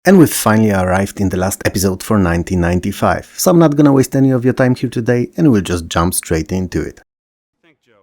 And we've finally arrived in the last episode for 1995, so I'm not gonna waste any of your time here today and we'll just jump straight into it.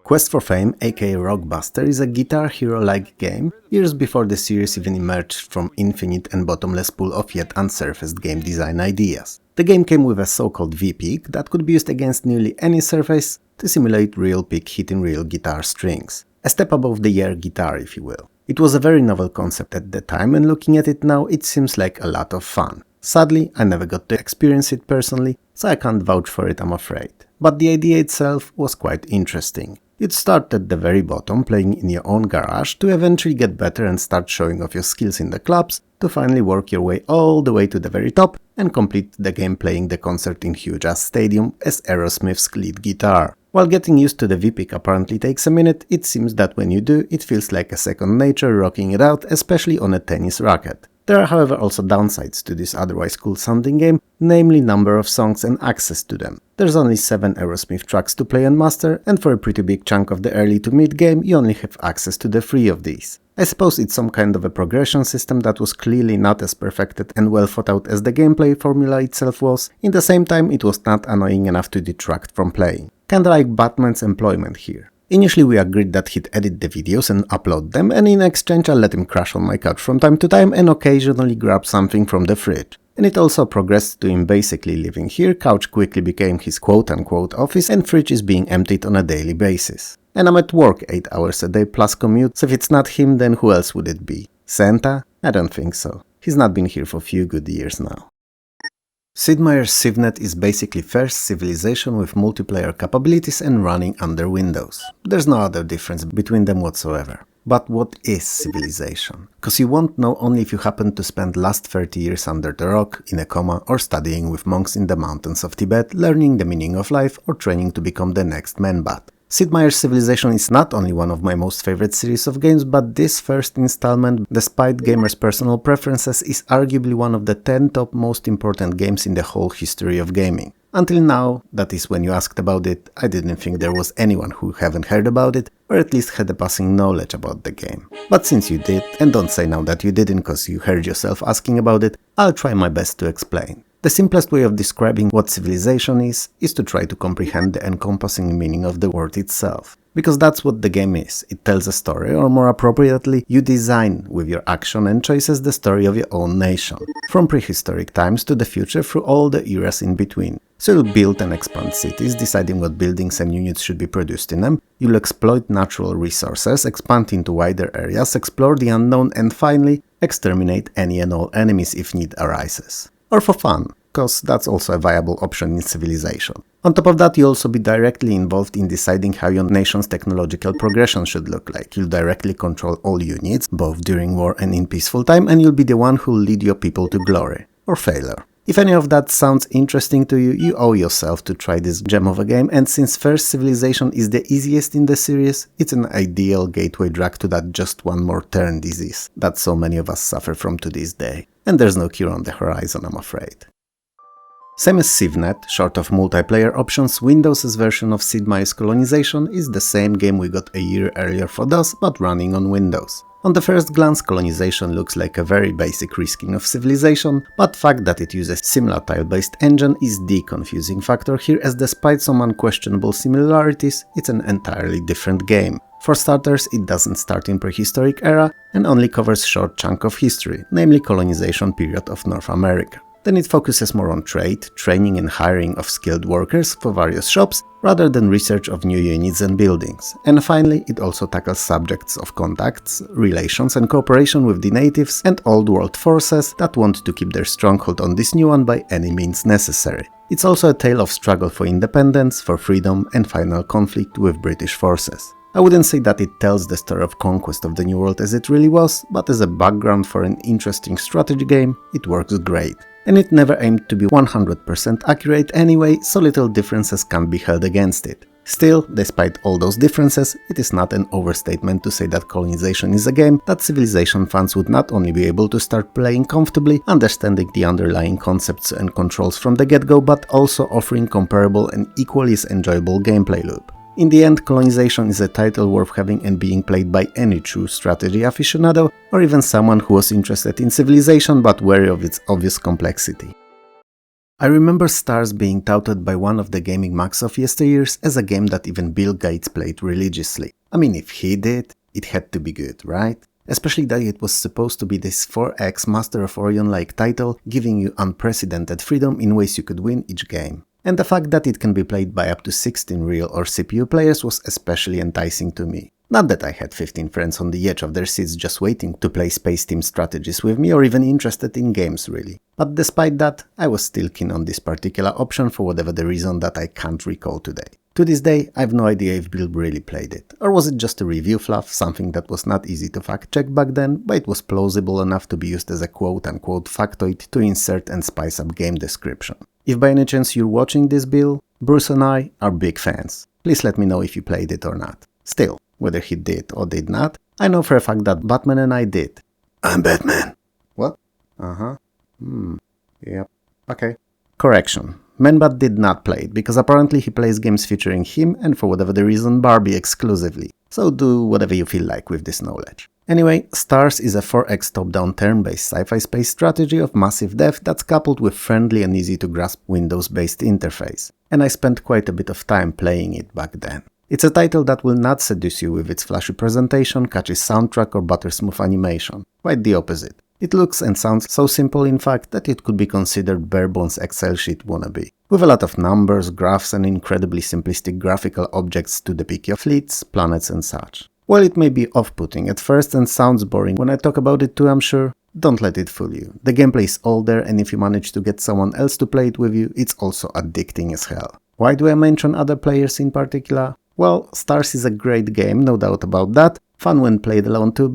Quest for Fame, aka Rockbuster, is a Guitar Hero-like game, years before the series even emerged from infinite and bottomless pool of yet unsurfaced game design ideas. The game came with a so-called V-pick that could be used against nearly any surface to simulate real pick hitting real guitar strings. A step above the air guitar, if you will. It was a very novel concept at the time, and looking at it now, it seems like a lot of fun. Sadly, I never got to experience it personally, so I can't vouch for it, I'm afraid. But the idea itself was quite interesting. You'd start at the very bottom, playing in your own garage, to eventually get better and start showing off your skills in the clubs, to finally work your way all the way to the very top and complete the game playing the concert in huge-ass stadium as Aerosmith's lead guitar. While getting used to the V-pick apparently takes a minute, it seems that when you do, it feels like a second nature rocking it out, especially on a tennis racket. There are however also downsides to this otherwise cool sounding game, namely number of songs and access to them. There's only 7 Aerosmith tracks to play and master, and for a pretty big chunk of the early to mid game you only have access to the 3 of these. I suppose it's some kind of a progression system that was clearly not as perfected and well thought out as the gameplay formula itself was. In the same time, it was not annoying enough to detract from playing. Kinda like Batman's employment here. Initially we agreed that he'd edit the videos and upload them, and in exchange I'll let him crash on my couch from time to time and occasionally grab something from the fridge. And it also progressed to him basically living here, couch quickly became his quote-unquote office, and fridge is being emptied on a daily basis. And I'm at work 8 hours a day plus commute, so if it's not him, then who else would it be? Santa? I don't think so. He's not been here for a few good years now. Sid Meier's CivNet is basically first civilization with multiplayer capabilities and running under Windows. There's no other difference between them whatsoever. But what is civilization? Cause you won't know only if you happen to spend last 30 years under the rock, in a coma, or studying with monks in the mountains of Tibet, learning the meaning of life, or training to become the next Man-Bat. Sid Meier's Civilization is not only one of my most favorite series of games, but this first installment, despite gamers' personal preferences, is arguably one of the 10 top most important games in the whole history of gaming. Until now, that is when you asked about it, I didn't think there was anyone who haven't heard about it, or at least had a passing knowledge about the game. But since you did, and don't say now that you didn't cause you heard yourself asking about it, I'll try my best to explain. The simplest way of describing what civilization is to try to comprehend the encompassing meaning of the word itself. Because that's what the game is. It tells a story, or more appropriately, you design with your action and choices the story of your own nation. From prehistoric times to the future through all the eras in between. So you'll build and expand cities, deciding what buildings and units should be produced in them. You'll exploit natural resources, expand into wider areas, explore the unknown, and finally, exterminate any and all enemies if need arises. Or for fun, cause that's also a viable option in Civilization. On top of that, you'll also be directly involved in deciding how your nation's technological progression should look like. You'll directly control all units, both during war and in peaceful time, and you'll be the one who'll lead your people to glory. Or failure. If any of that sounds interesting to you, you owe yourself to try this gem of a game, and since First Civilization is the easiest in the series, it's an ideal gateway drug to that just one more turn disease that so many of us suffer from to this day. And there's no cure on the horizon, I'm afraid. Same as CivNet, short of multiplayer options, Windows' version of Sid Meier's Colonization is the same game we got a year earlier for DOS, but running on Windows. On the first glance, Colonization looks like a very basic reskin of Civilization, but the fact that it uses similar tile-based engine is the confusing factor here, as despite some unquestionable similarities, it's an entirely different game. For starters, it doesn't start in prehistoric era and only covers a short chunk of history, namely colonization period of North America. Then it focuses more on trade, training and hiring of skilled workers for various shops, rather than research of new units and buildings. And finally, it also tackles subjects of contacts, relations and cooperation with the natives and old world forces that want to keep their stronghold on this new one by any means necessary. It's also a tale of struggle for independence, for freedom and final conflict with British forces. I wouldn't say that it tells the story of conquest of the New World as it really was, but as a background for an interesting strategy game, it works great. And it never aimed to be 100% accurate anyway, so little differences can't be held against it. Still, despite all those differences, it is not an overstatement to say that Colonization is a game that Civilization fans would not only be able to start playing comfortably, understanding the underlying concepts and controls from the get-go, but also offering comparable and equally as enjoyable gameplay loop. In the end, Colonization is a title worth having and being played by any true strategy aficionado, or even someone who was interested in civilization but wary of its obvious complexity. I remember Stars being touted by one of the gaming mags of yesteryears as a game that even Bill Gates played religiously. I mean, if he did, it had to be good, right? Especially that it was supposed to be this 4X Master of Orion-like title, giving you unprecedented freedom in ways you could win each game. And the fact that it can be played by up to 16 real or CPU players was especially enticing to me. Not that I had 15 friends on the edge of their seats just waiting to play Space Team strategies with me or even interested in games really. But despite that, I was still keen on this particular option for whatever the reason that I can't recall today. To this day, I have no idea if Bill really played it, or was it just a review fluff, something that was not easy to fact check back then, but it was plausible enough to be used as a quote-unquote factoid to insert and spice up game description. If by any chance you're watching this, Bill, Bruce and I are big fans. Please let me know if you played it or not. Still, whether he did or did not, I know for a fact that Batman and I did. I'm Batman. What? Yep. Okay. Correction. Manbat did not play it, because apparently he plays games featuring him and for whatever the reason Barbie exclusively. So do whatever you feel like with this knowledge. Anyway, Stars is a 4X top-down turn-based sci-fi space strategy of massive depth that's coupled with friendly and easy-to-grasp Windows-based interface. And I spent quite a bit of time playing it back then. It's a title that will not seduce you with its flashy presentation, catchy soundtrack or buttersmooth animation. Quite the opposite. It looks and sounds so simple in fact that it could be considered bare-bones Excel sheet wannabe, with a lot of numbers, graphs and incredibly simplistic graphical objects to depict your fleets, planets and such. While it may be off-putting at first and sounds boring when I talk about it too, I'm sure, don't let it fool you. The gameplay is all there, and if you manage to get someone else to play it with you, it's also addicting as hell. Why do I mention other players in particular? Well, Stars is a great game, no doubt about that, fun when played alone too,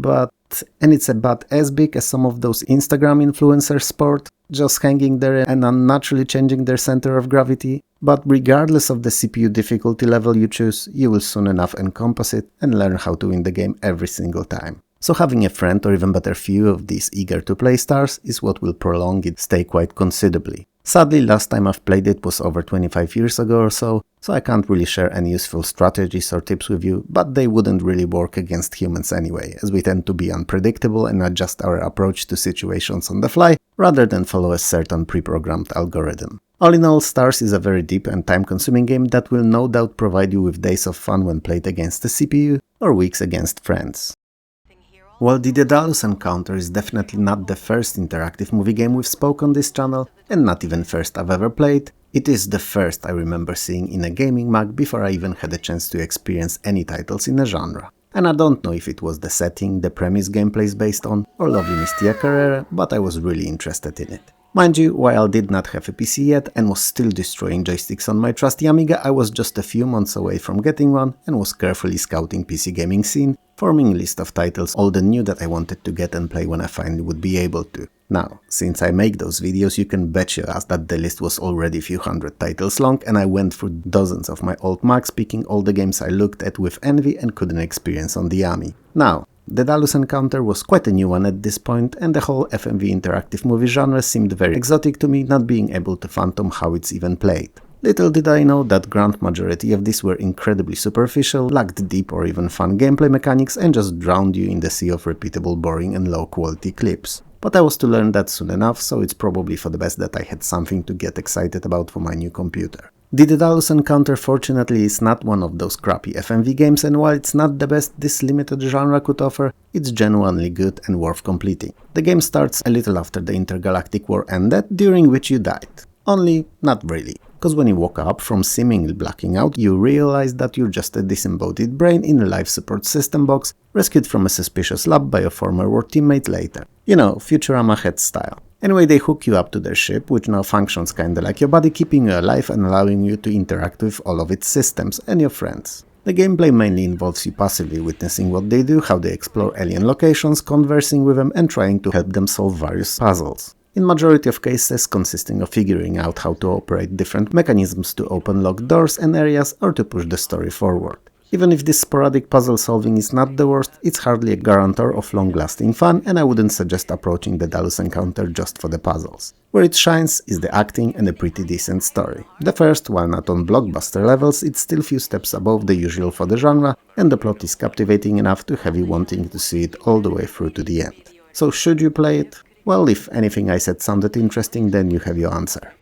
and it's about as big as some of those Instagram influencers sport, just hanging there and unnaturally changing their center of gravity. But regardless of the CPU difficulty level you choose, you will soon enough encompass it and learn how to win the game every single time. So having a friend or even better few of these eager to play Stars is what will prolong its stay quite considerably. Sadly, last time I've played it was over 25 years ago or so I can't really share any useful strategies or tips with you, but they wouldn't really work against humans anyway, as we tend to be unpredictable and adjust our approach to situations on the fly, rather than follow a certain pre-programmed algorithm. All in all, Stars is a very deep and time-consuming game that will no doubt provide you with days of fun when played against the CPU, or weeks against friends. While the Daedalus Encounter is definitely not the first interactive movie game we've spoken on this channel, and not even first I've ever played, it is the first I remember seeing in a gaming mag before I even had a chance to experience any titles in the genre. And I don't know if it was the setting, the premise gameplay is based on, or lovely Mystia Carrera, but I was really interested in it. Mind you, while I did not have a PC yet and was still destroying joysticks on my trusty Amiga, I was just a few months away from getting one and was carefully scouting PC gaming scene, forming a list of titles old and new that I wanted to get and play when I finally would be able to. Now, since I make those videos, you can bet your ass that the list was already a few hundred titles long, and I went through dozens of my old mags picking all the games I looked at with envy and couldn't experience on the Ami. Now, Daedalus Encounter was quite a new one at this point, and the whole FMV interactive movie genre seemed very exotic to me, not being able to fathom how it's even played. Little did I know that grand majority of these were incredibly superficial, lacked deep or even fun gameplay mechanics and just drowned you in the sea of repeatable, boring and low quality clips. But I was to learn that soon enough, so it's probably for the best that I had something to get excited about for my new computer. The Daedalus Encounter fortunately is not one of those crappy FMV games, and while it's not the best this limited genre could offer, it's genuinely good and worth completing. The game starts a little after the intergalactic war ended, during which you died. Only, not really. Because when you woke up from seemingly blacking out, you realize that you're just a disembodied brain in a life support system box, rescued from a suspicious lab by a former war teammate later. You know, Futurama head style. Anyway, they hook you up to their ship, which now functions kinda like your body, keeping you alive and allowing you to interact with all of its systems and your friends. The gameplay mainly involves you passively witnessing what they do, how they explore alien locations, conversing with them and trying to help them solve various puzzles. In majority of cases consisting of figuring out how to operate different mechanisms to open locked doors and areas or to push the story forward. Even if this sporadic puzzle solving is not the worst, it's hardly a guarantor of long-lasting fun, and I wouldn't suggest approaching the Daedalus Encounter just for the puzzles. Where it shines is the acting and a pretty decent story. The first, while not on blockbuster levels, it's still few steps above the usual for the genre, and the plot is captivating enough to have you wanting to see it all the way through to the end. So should you play it? Well, if anything I said sounded interesting, then you have your answer.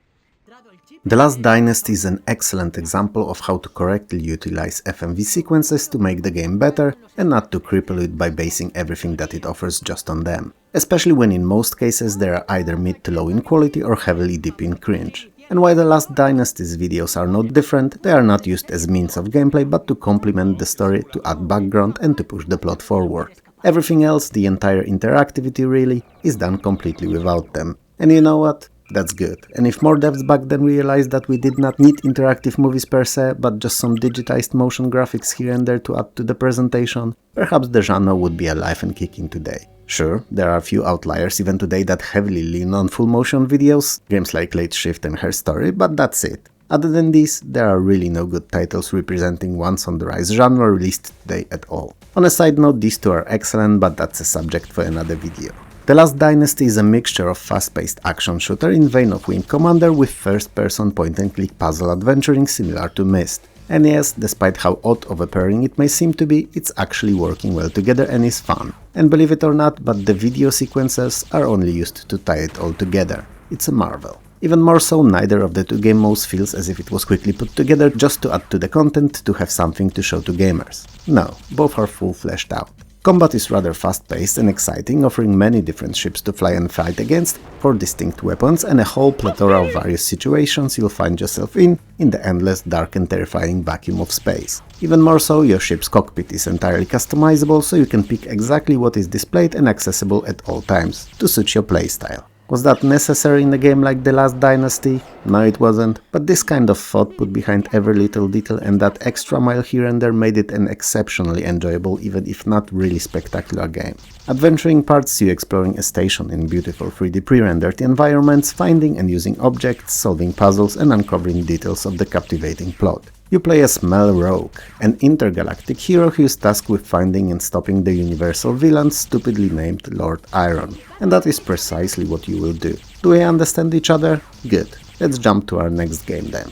The Last Dynasty is an excellent example of how to correctly utilize FMV sequences to make the game better and not to cripple it by basing everything that it offers just on them, especially when in most cases they are either mid to low in quality or heavily deep in cringe. And while the Last Dynasty's videos are no different, they are not used as means of gameplay but to complement the story, to add background and to push the plot forward. Everything else, the entire interactivity really, is done completely without them. And you know what? That's good. And if more devs back then realized that we did not need interactive movies per se, but just some digitized motion graphics here and there to add to the presentation, perhaps the genre would be alive and kicking today. Sure, there are a few outliers even today that heavily lean on full motion videos, games like Late Shift and Her Story, but that's it. Other than these, there are really no good titles representing once on the rise genre released today at all. On a side note, these two are excellent, but that's a subject for another video. The Last Dynasty is a mixture of fast-paced action shooter in vein of Wing Commander with first-person point-and-click puzzle adventuring similar to Myst. And yes, despite how odd of a pairing it may seem to be, it's actually working well together and is fun. And believe it or not, but the video sequences are only used to tie it all together. It's a marvel. Even more so, neither of the two game modes feels as if it was quickly put together just to add to the content to have something to show to gamers. No, both are full fleshed out. Combat is rather fast-paced and exciting, offering many different ships to fly and fight against, 4 distinct weapons and a whole plethora of various situations you'll find yourself in the endless, dark and terrifying vacuum of space. Even more so, your ship's cockpit is entirely customizable, so you can pick exactly what is displayed and accessible at all times, to suit your playstyle. Was that necessary in a game like The Last Dynasty? No, it wasn't, but this kind of thought put behind every little detail and that extra mile here and there made it an exceptionally enjoyable, even if not really spectacular game. Adventuring parts see you exploring a station in beautiful 3D pre-rendered environments, finding and using objects, solving puzzles and uncovering details of the captivating plot. You play as Mel Rogue, an intergalactic hero who is tasked with finding and stopping the universal villain stupidly named Lord Iron. And that is precisely what you will do. Do we understand each other? Good. Let's jump to our next game then.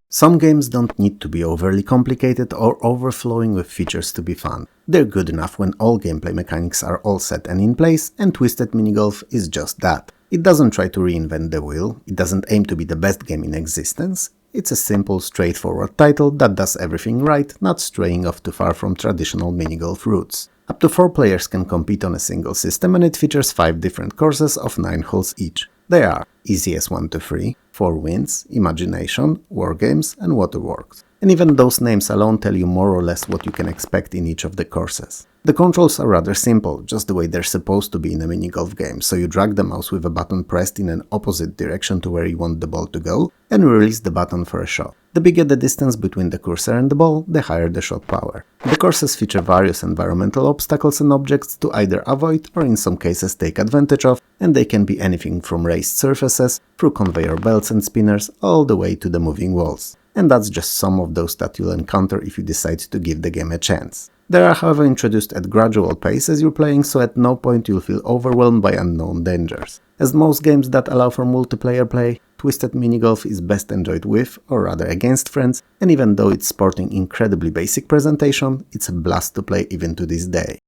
Some games don't need to be overly complicated or overflowing with features to be fun. They're good enough when all gameplay mechanics are all set and in place, and Twisted Minigolf is just that. It doesn't try to reinvent the wheel, it doesn't aim to be the best game in existence. It's a simple, straightforward title that does everything right, not straying off too far from traditional minigolf roots. Up to 4 players can compete on a single system, and it features 5 different courses of 9 holes each. They are Easy as 1 to 3, 4 Winds, Imagination, Wargames and Waterworks. And even those names alone tell you more or less what you can expect in each of the courses. The controls are rather simple, just the way they're supposed to be in a minigolf game, so you drag the mouse with a button pressed in an opposite direction to where you want the ball to go, and release the button for a shot. The bigger the distance between the cursor and the ball, the higher the shot power. The courses feature various environmental obstacles and objects to either avoid or in some cases take advantage of, and they can be anything from raised surfaces, through conveyor belts and spinners, all the way to the moving walls. And that's just some of those that you'll encounter if you decide to give the game a chance. They are however introduced at gradual pace as you're playing, so at no point you'll feel overwhelmed by unknown dangers. As most games that allow for multiplayer play, Twisted Minigolf is best enjoyed with, or rather against friends, and even though it's sporting incredibly basic presentation, it's a blast to play even to this day.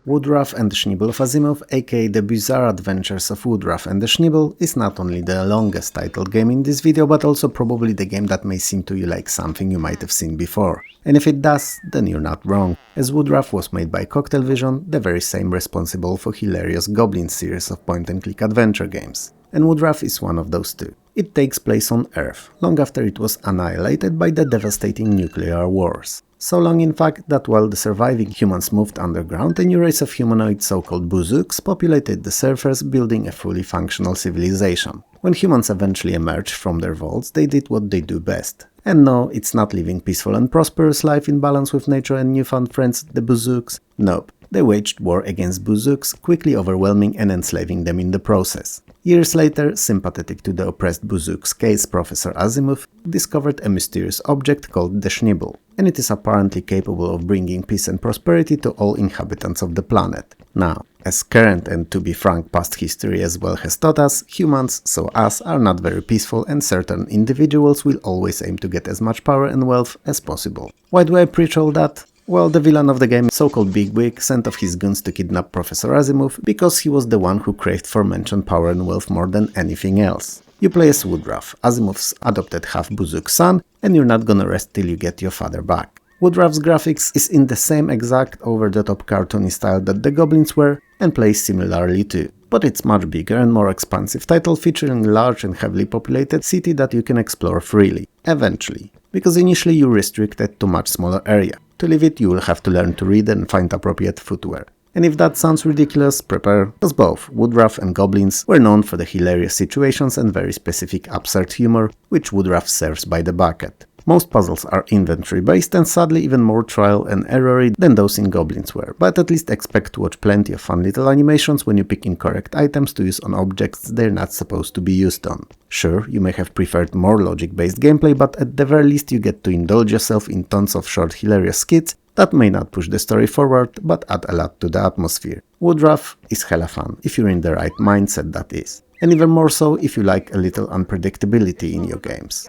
Woodruff and the Schibble of Azimuth, aka The Bizarre Adventures of Woodruff and the Schibble, is not only the longest titled game in this video, but also probably the game that may seem to you like something you might have seen before. And if it does, then you're not wrong, as Woodruff was made by Cocktail Vision, the very same responsible for hilarious Goblin series of point-and-click adventure games. And Woodruff is one of those two. It takes place on Earth, long after it was annihilated by the devastating nuclear wars. So long in fact that while the surviving humans moved underground, a new race of humanoid so-called Buzooks populated the surface, building a fully functional civilization. When humans eventually emerged from their vaults, they did what they do best. And no, it's not living peaceful and prosperous life in balance with nature and newfound friends, the Buzooks. Nope. They waged war against Buzooks, quickly overwhelming and enslaving them in the process. Years later, sympathetic to the oppressed Buzooks' case, Professor Azimuth discovered a mysterious object called the Schibble. and it is apparently capable of bringing peace and prosperity to all inhabitants of the planet. Now, as current and, to be frank, past history as well has taught us, humans, so us, are not very peaceful, and certain individuals will always aim to get as much power and wealth as possible. Why do I preach all that? Well, the villain of the game, so-called Bigwig, sent off his goons to kidnap Professor Azimuth because he was the one who craved for mentioned power and wealth more than anything else. You play as Woodruff, Azimuth's adopted half-Buzuk son, and you're not gonna rest till you get your father back. Woodruff's graphics is in the same exact over-the-top cartoony style that the goblins were, and plays similarly too. But it's much bigger and more expansive title featuring a large and heavily populated city that you can explore freely, eventually, because initially you're restricted to much smaller area. To leave it, you will have to learn to read and find appropriate footwear. And if that sounds ridiculous, prepare, because both Woodruff and goblins were known for the hilarious situations and very specific absurd humor, which Woodruff serves by the bucket. Most puzzles are inventory based and sadly even more trial and error than those in Goblins were, but at least expect to watch plenty of fun little animations when you pick incorrect items to use on objects they're not supposed to be used on. Sure, you may have preferred more logic-based gameplay, but at the very least you get to indulge yourself in tons of short hilarious skits that may not push the story forward, but add a lot to the atmosphere. Woodruff is hella fun, if you're in the right mindset that is. And even more so if you like a little unpredictability in your games.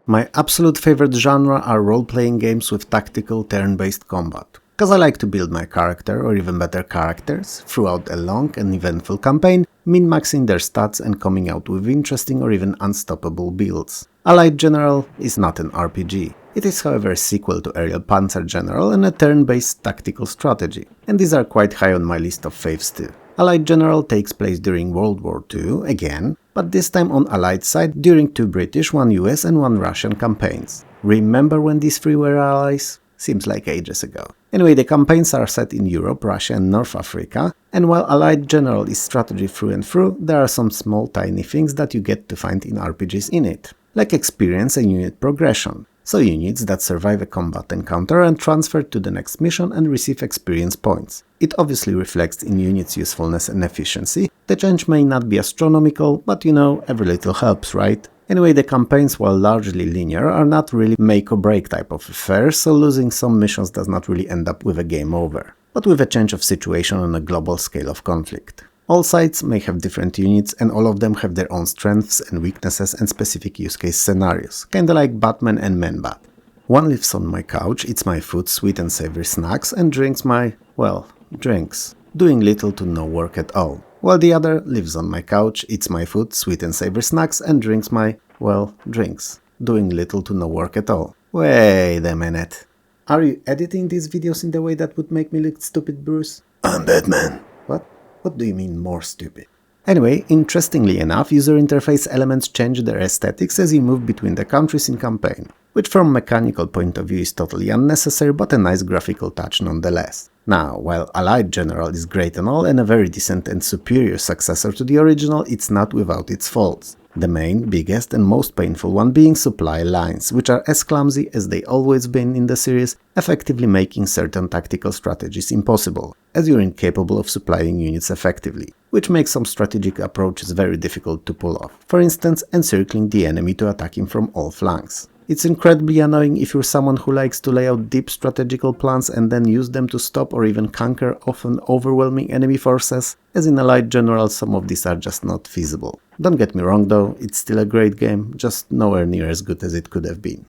My absolute favorite genre are role-playing games with tactical turn-based combat. Cause I like to build my character, or even better characters, throughout a long and eventful campaign, min-maxing their stats and coming out with interesting or even unstoppable builds. Allied General is not an RPG. It is however a sequel to Aerial Panzer General and a turn-based tactical strategy, and these are quite high on my list of faves too. Allied General takes place during World War II, again, but this time on Allied side during 2 British, 1 US and 1 Russian campaigns. Remember when these 3 were allies? Seems like ages ago. Anyway, the campaigns are set in Europe, Russia and North Africa, and while Allied General is strategy through and through, there are some small tiny things that you get to find in RPGs in it, like experience and unit progression. So units that survive a combat encounter and transfer to the next mission and receive experience points. It obviously reflects in units' usefulness and efficiency. The change may not be astronomical, but you know, every little helps, right? Anyway, the campaigns, while largely linear, are not really make or break type of affairs, so losing some missions does not really end up with a game over, but with a change of situation on a global scale of conflict. All sides may have different units and all of them have their own strengths and weaknesses and specific use case scenarios, kinda like Batman and Man-Bat. One lives on my couch, eats my food, sweet and savory snacks, and drinks my, well, drinks, doing little to no work at all. While the other lives on my couch, eats my food, sweet and savory snacks, and drinks my, well, drinks, doing little to no work at all. Wait a minute. Are you editing these videos in the way that would make me look stupid, Bruce? I'm Batman. What? What do you mean more stupid? Anyway, interestingly enough, user interface elements change their aesthetics as you move between the countries in campaign, which from a mechanical point of view is totally unnecessary but a nice graphical touch nonetheless. Now, while Allied General is great and all and a very decent and superior successor to the original, it's not without its faults. The main, biggest and most painful one being supply lines, which are as clumsy as they always been in the series, effectively making certain tactical strategies impossible, as you're incapable of supplying units effectively, which makes some strategic approaches very difficult to pull off, for instance encircling the enemy to attack him from all flanks. It's incredibly annoying if you're someone who likes to lay out deep strategical plans and then use them to stop or even conquer often overwhelming enemy forces, as in Allied General some of these are just not feasible. Don't get me wrong though, it's still a great game, just nowhere near as good as it could have been.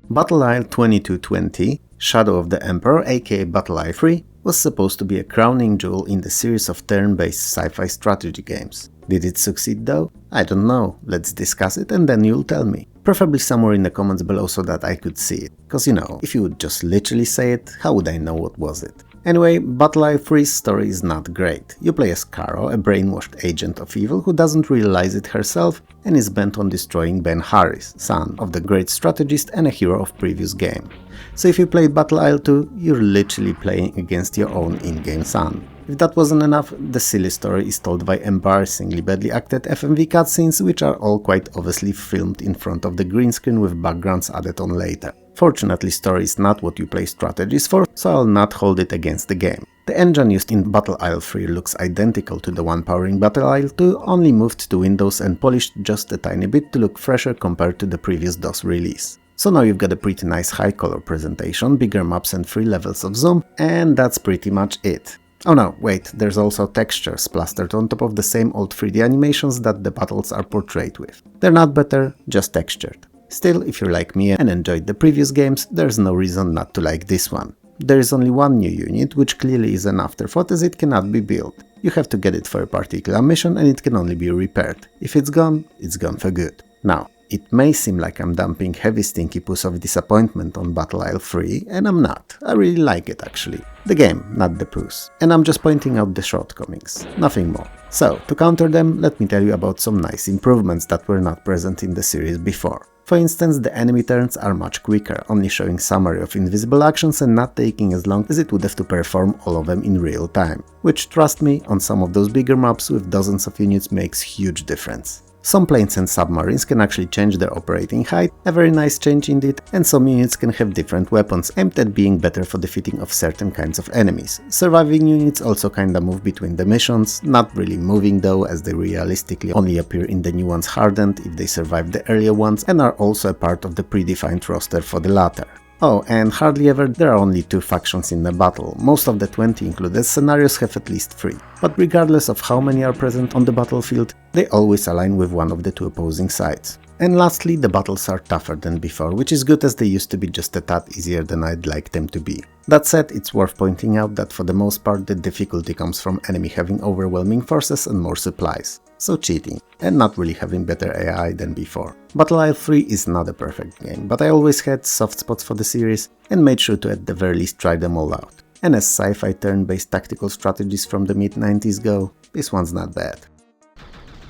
Battle Isle 2220, Shadow of the Emperor aka Battle Isle 3, was supposed to be a crowning jewel in the series of turn-based sci-fi strategy games. Did it succeed though? I don't know, let's discuss it and then you'll tell me. Preferably somewhere in the comments below so that I could see it, cause you know, if you would just literally say it, how would I know what was it? Anyway, Battle Isle 3's story is not great. You play as Caro, a brainwashed agent of evil who doesn't realize it herself and is bent on destroying Ben Harris, son of the great strategist and a hero of previous game. So if you played Battle Isle 2, you're literally playing against your own in-game son. If that wasn't enough, the silly story is told by embarrassingly badly acted FMV cutscenes, which are all quite obviously filmed in front of the green screen with backgrounds added on later. Fortunately, story is not what you play strategies for, so I'll not hold it against the game. The engine used in Battle Isle 3 looks identical to the one powering Battle Isle 2, only moved to Windows and polished just a tiny bit to look fresher compared to the previous DOS release. So now you've got a pretty nice high color presentation, bigger maps and 3 levels of zoom, and that's pretty much it. Oh no, wait, there's also textures plastered on top of the same old 3D animations that the battles are portrayed with. They're not better, just textured. Still, if you're like me and enjoyed the previous games, there's no reason not to like this one. There is only one new unit, which clearly is an afterthought as it cannot be built. You have to get it for a particular mission and it can only be repaired. If it's gone for good. Now, it may seem like I'm dumping heavy stinky poos of disappointment on Battle Isle 3, and I'm not. I really like it actually. The game, not the poos. And I'm just pointing out the shortcomings, nothing more. So, to counter them, let me tell you about some nice improvements that were not present in the series before. For instance, the enemy turns are much quicker, only showing summary of invisible actions and not taking as long as it would have to perform all of them in real time. Which, trust me, on some of those bigger maps with dozens of units makes huge difference. Some planes and submarines can actually change their operating height, a very nice change indeed, and some units can have different weapons aimed at being better for defeating of certain kinds of enemies. Surviving units also kinda move between the missions, not really moving though, as they realistically only appear in the new ones hardened if they survive the earlier ones and are also a part of the predefined roster for the latter. Oh, and hardly ever there are only 2 factions in a battle, most of the 20 included scenarios have at least 3. But regardless of how many are present on the battlefield, they always align with one of the 2 opposing sides. And lastly, the battles are tougher than before, which is good as they used to be just a tad easier than I'd like them to be. That said, it's worth pointing out that for the most part the difficulty comes from enemy having overwhelming forces and more supplies. So cheating, and not really having better AI than before. Battle Isle 3 is not a perfect game, but I always had soft spots for the series and made sure to at the very least try them all out. And as sci-fi turn-based tactical strategies from the mid-90s go, this one's not bad.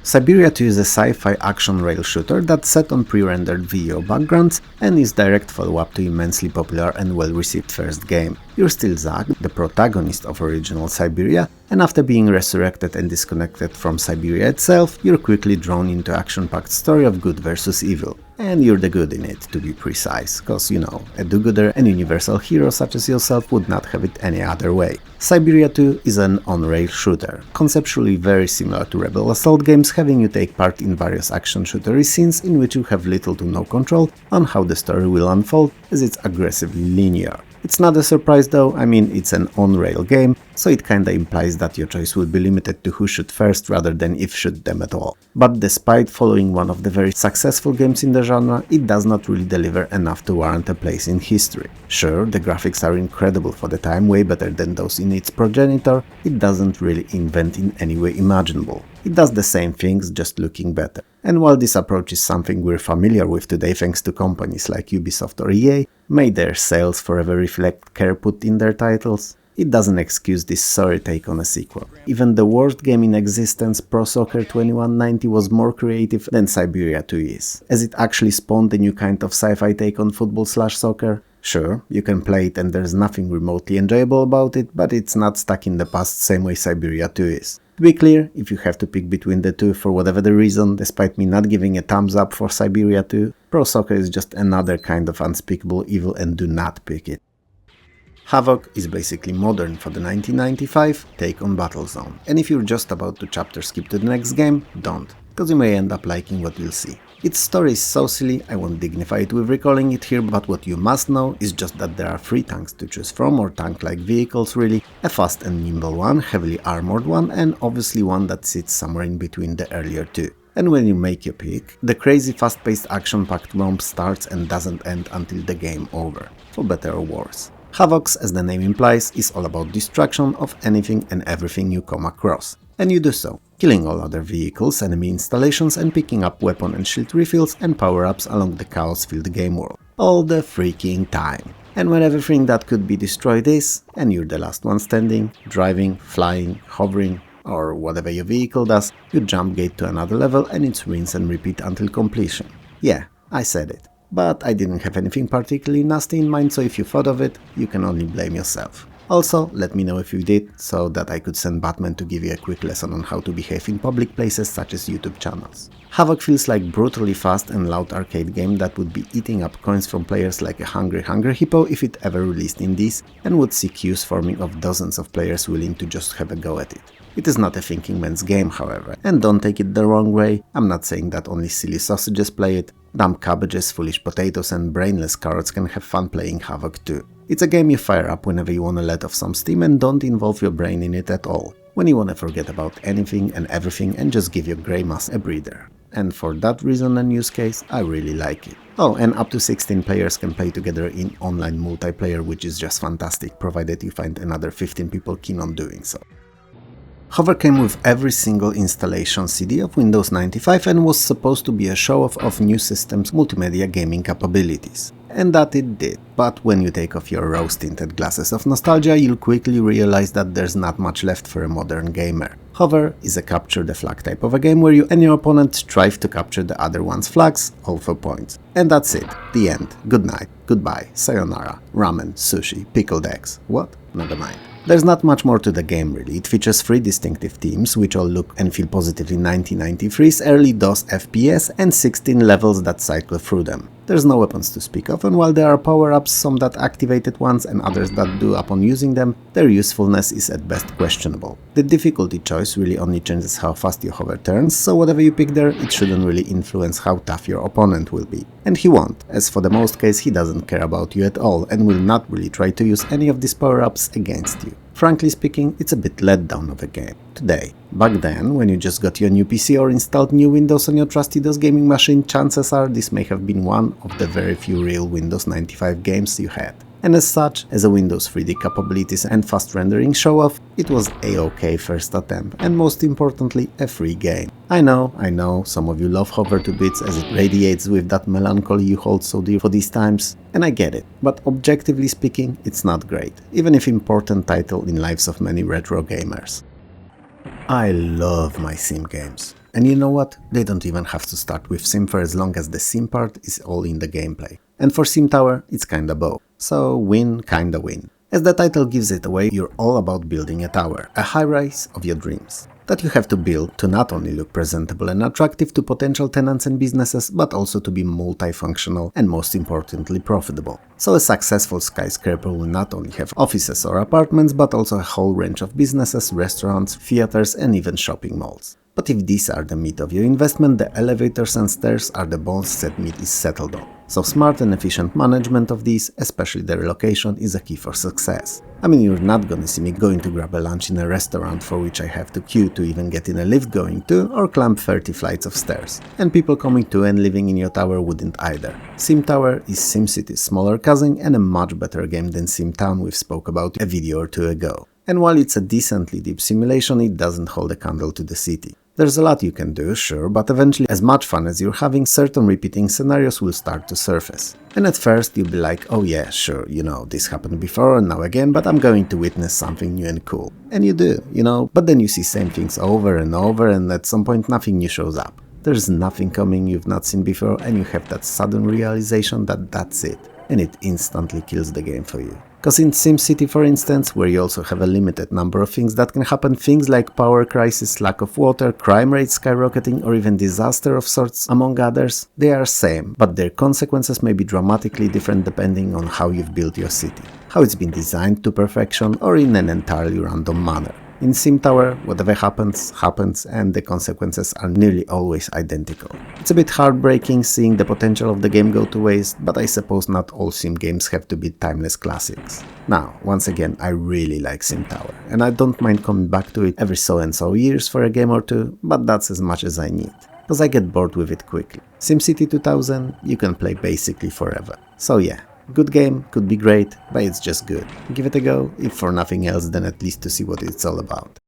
Cyberia 2 is a sci-fi action rail shooter that's set on pre-rendered VO backgrounds and is direct follow-up to immensely popular and well-received first game. You're still Zach, the protagonist of original Cyberia, and after being resurrected and disconnected from Cyberia itself, you're quickly drawn into action-packed story of good versus evil. And you're the good in it, to be precise, cause you know, a do-gooder and universal hero such as yourself would not have it any other way. Cyberia 2 is an on-rail shooter, conceptually very similar to Rebel Assault games, having you take part in various action shootery scenes in which you have little to no control on how the story will unfold, as it's aggressively linear. It's not a surprise though, I mean it's an on-rail game, so it kinda implies that your choice will be limited to who shoot first rather than if shoot them at all. But despite following one of the very successful games in the genre, it does not really deliver enough to warrant a place in history. Sure, the graphics are incredible for the time, way better than those in its progenitor, it doesn't really invent in any way imaginable. It does the same things, just looking better. And while this approach is something we're familiar with today thanks to companies like Ubisoft or EA, may their sales forever reflect care put in their titles, it doesn't excuse this sorry take on a sequel. Even the worst game in existence, Pro Soccer 2190, was more creative than Cyberia 2 is, as it actually spawned a new kind of sci-fi take on football/soccer. Sure, you can play it and there's nothing remotely enjoyable about it, but it's not stuck in the past same way Cyberia 2 is. To be clear, if you have to pick between the two for whatever the reason, despite me not giving a thumbs up for Cyberia 2, Pro Soccer is just another kind of unspeakable evil and do not pick it. Havoc is basically modern for the 1995 take on Battlezone, and if you're just about to chapter skip to the next game, don't, because you may end up liking what you'll see. Its story is so silly, I won't dignify it with recalling it here, but what you must know is just that there are 3 tanks to choose from, or tank-like vehicles really, a fast and nimble one, heavily armored one, and obviously one that sits somewhere in between the earlier 2. And when you make your pick, the crazy fast-paced action-packed romp starts and doesn't end until the game over, for better or worse. Havoc, as the name implies, is all about destruction of anything and everything you come across. And you do so, killing all other vehicles, enemy installations, and picking up weapon and shield refills and power-ups along the chaos-filled game world. All the freaking time. And when everything that could be destroyed is, and you're the last one standing, driving, flying, hovering, or whatever your vehicle does, you jump gate to another level and it's rinse and repeat until completion. Yeah, I said it. But I didn't have anything particularly nasty in mind, so if you thought of it, you can only blame yourself. Also, let me know if you did, so that I could send Batman to give you a quick lesson on how to behave in public places such as YouTube channels. Havoc feels like brutally fast and loud arcade game that would be eating up coins from players like a hungry hippo if it ever released in this, and would see queues forming of dozens of players willing to just have a go at it. It is not a thinking man's game, however, and don't take it the wrong way, I'm not saying that only silly sausages play it. Dumb cabbages, foolish potatoes and brainless carrots can have fun playing Havoc too. It's a game you fire up whenever you wanna let off some steam and don't involve your brain in it at all. When you wanna forget about anything and everything and just give your grey mass a breather. And for that reason and use case, I really like it. Oh, and up to 16 players can play together in online multiplayer, which is just fantastic, provided you find another 15 people keen on doing so. Hover came with every single installation CD of Windows 95 and was supposed to be a show-off of new system's multimedia gaming capabilities. And that it did. But when you take off your rose-tinted glasses of nostalgia, you'll quickly realize that there's not much left for a modern gamer. Hover is a capture the flag type of a game where you and your opponent strive to capture the other one's flags, all for points. And that's it. The end. Good night. Goodbye. Sayonara. Ramen. Sushi. Pickled eggs. What? Never mind. There's not much more to the game really. It features 3 distinctive themes, which all look and feel positively 1993's early DOS FPS, and 16 levels that cycle through them. There's no weapons to speak of, and while there are power-ups, some that activate at once and others that do upon using them, their usefulness is at best questionable. The difficulty choice really only changes how fast your hover turns, so whatever you pick there, it shouldn't really influence how tough your opponent will be. And he won't, as for the most case he doesn't care about you at all and will not really try to use any of these power-ups against you. Frankly speaking, it's a bit letdown of a game. Today. Back then, when you just got your new PC or installed new Windows on your trusty DOS gaming machine, chances are this may have been one of the very few real Windows 95 games you had. And as such, as a Windows 3D capabilities and fast rendering show-off, it was a-okay first attempt, and most importantly, a free game. I know, some of you love Hover to bits as it radiates with that melancholy you hold so dear for these times, and I get it, but objectively speaking, it's not great, even if important title in lives of many retro gamers. I love my sim games. And you know what? They don't even have to start with sim for as long as the sim part is all in the gameplay. And for Simtower, it's kinda both. So win, kinda win. As the title gives it away, you're all about building a tower, a high-rise of your dreams, that you have to build to not only look presentable and attractive to potential tenants and businesses, but also to be multifunctional and most importantly profitable. So a successful skyscraper will not only have offices or apartments, but also a whole range of businesses, restaurants, theaters and even shopping malls. But if these are the meat of your investment, the elevators and stairs are the bones that meat is settled on. So smart and efficient management of these, especially their location, is a key for success. I mean, you're not gonna see me going to grab a lunch in a restaurant for which I have to queue to even get in a lift going to, or climb 30 flights of stairs. And people coming to and living in your tower wouldn't either. Simtower is SimCity's smaller cousin and a much better game than SimTown we spoke about a video or two ago. And while it's a decently deep simulation, it doesn't hold a candle to the city. There's a lot you can do, sure, but eventually as much fun as you're having, certain repeating scenarios will start to surface. And at first you'll be like, oh yeah, sure, this happened before and now again, but I'm going to witness something new and cool. And you do, but then you see same things over and over and at some point nothing new shows up. There's nothing coming you've not seen before and you have that sudden realization that that's it. And it instantly kills the game for you. Cause in SimCity, for instance, where you also have a limited number of things that can happen, things like power crisis, lack of water, crime rates skyrocketing, or even disaster of sorts, among others, they are same, but their consequences may be dramatically different depending on how you've built your city, how it's been designed to perfection, or in an entirely random manner. In Simtower, whatever happens, happens, and the consequences are nearly always identical. It's a bit heartbreaking seeing the potential of the game go to waste, but I suppose not all sim games have to be timeless classics. Now, once again, I really like Simtower, and I don't mind coming back to it every so and so years for a game or two, but that's as much as I need, cause I get bored with it quickly. SimCity 2000, you can play basically forever. So yeah. Good game, could be great, but it's just good. Give it a go, if for nothing else then at least to see what it's all about.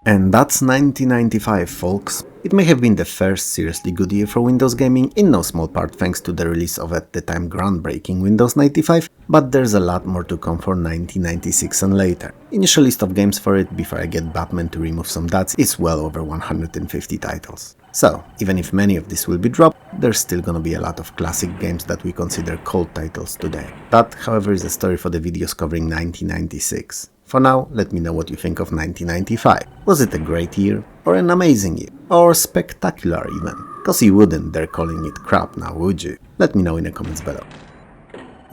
And that's 1995, folks. It may have been the first seriously good year for Windows gaming, in no small part thanks to the release of at the time groundbreaking Windows 95, but there's a lot more to come for 1996 and later. Initial list of games for it, before I get Batman to remove some dots, is well over 150 titles. So, even if many of these will be dropped, there's still gonna be a lot of classic games that we consider cult titles today. That, however, is a story for the videos covering 1996. For now, let me know what you think of 1995. Was it a great year? Or an amazing year? Or spectacular even? Cause you wouldn't dare calling it crap now, would you? Let me know in the comments below.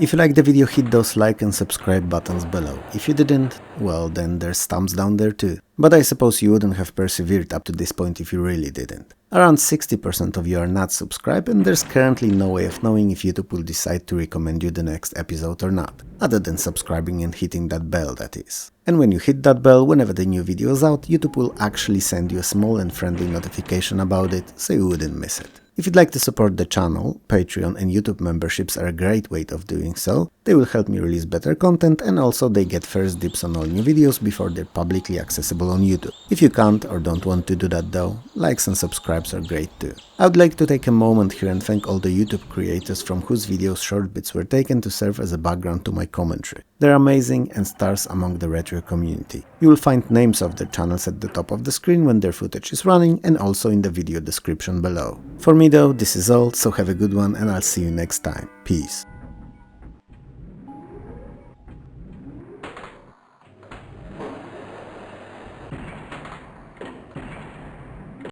If you liked the video, hit those like and subscribe buttons below. If you didn't, well then there's thumbs down there too. But I suppose you wouldn't have persevered up to this point if you really didn't. Around 60% of you are not subscribed, and there's currently no way of knowing if YouTube will decide to recommend you the next episode or not, other than subscribing and hitting that bell, that is. And when you hit that bell, whenever the new video is out, YouTube will actually send you a small and friendly notification about it, so you wouldn't miss it. If you'd like to support the channel, Patreon and YouTube memberships are a great way of doing so. They will help me release better content, and also they get first dibs on all new videos before they're publicly accessible on YouTube. If you can't or don't want to do that though, likes and subscribes are great too. I would like to take a moment here and thank all the YouTube creators from whose videos short bits were taken to serve as a background to my commentary. They're amazing and stars among the retro community. You will find names of their channels at the top of the screen when their footage is running, and also in the video description below. For me though, this is all, so have a good one and I'll see you next time. Peace.